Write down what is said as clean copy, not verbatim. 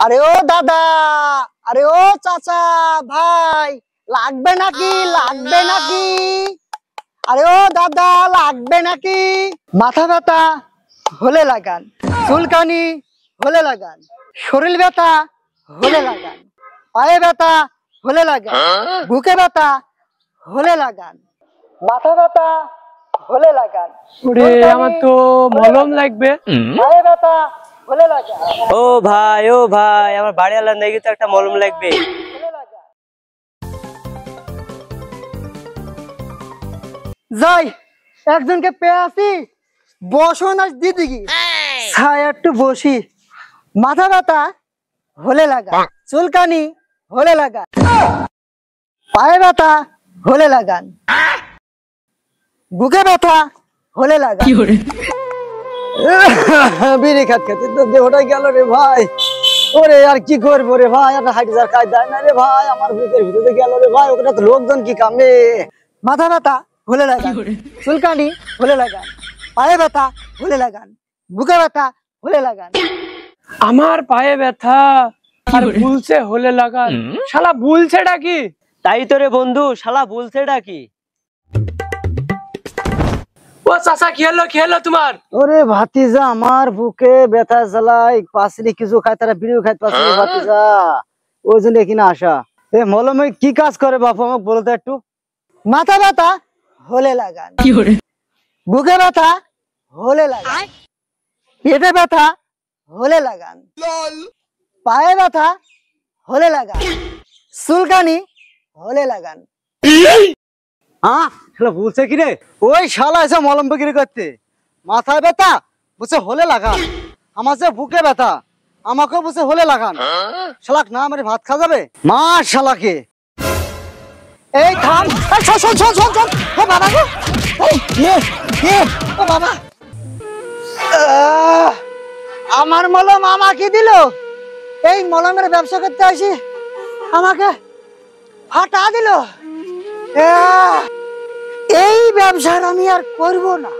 আরে ও দাদা, আরে ও চাচা ভাই, লাগবে নাকি লাগবে নাকি? আরে ও দাদা লাগবে নাকি? মাথা ব্যথা হলে লাগান, চুলকানি হলে লাগান, শরীর ব্যথা হলে লাগান, পায়ে ব্যথা হলে লাগান, বুকে ব্যথা হলে লাগান, মাথা ব্যথা হলে লাগান। ওরে আমার তো মলম লাগবে। পায়ে ব্যথা হলে লাগান। ও ভাই আমার বাড়ি আলার নাকি তো একটা মলম লাগবে। যাই একজনকে পেয়ে আসি, বসো না দিদি, ছায় একটু বসি। মাথা ব্যথা হলে লাগান, চুলকানি হলে লাগান, পায়ে ব্যথা হলে লাগান, বুকে ব্যথা হলে লাগান। বিড়ি খাত খাতে তো দেহটা গেল রে ভাই। ওরে আর কি করবো রে ভাই, একটা হাইজার খাই দেয় না রে ভাই, আমার বুকের ভিতরে গেল রে ভাই। ওখানে তো লোকজন কি কামে। মাথা ব্যথা হলে লাগান, চুলকানি হলে লাগান, পায়ে ব্যথা হলে লাগান, বুকে ব্যথা হলে লাগান। আমার পায়ে ব্যথা আর বুলছে হলে লাগান। শালা বুলছেটা কি? তাই তো রে বন্ধু, শালা বলছেটা কি? ও চাচা কি হলো তোমার? ওরে ভাতিজা, আমার বুকে ব্যথা জ্বালাই, পাশে কিছু খায়, তারা বিড়িও খায় পাশে ভাতিজা, ওই জন্য কিনা আসা। এ মলমে কি কাজ করে বাপু আমাকে বলো তো একটু। মাথা ব্যথা হলে লাগান, বুকে ব্যথা হলে লাগান, পেটে ব্যথা হলে লাগান, পায়ে ব্যথা হলে লাগান, চুলকানি হলে লাগান। হ্যাঁ শালা বলছে কি রে? ওই শালা এসে মলম বিক্রি করতে। মাথায় ব্যথা বুঝে হলে লাগান, আমার যে বুকে ব্যথা আমাকে বুঝে হলে লাগান। শালাক না আমার ভাত খা যাবে মা শালাকে। এই থাম, শোন ও বাবা গো, ও বাবা, আমার মলম আমাকে দিল। এই মলমের ব্যবসা করতে আসি আমাকে ফাটা দিল। এই ব্যবসার আমি আর করব না।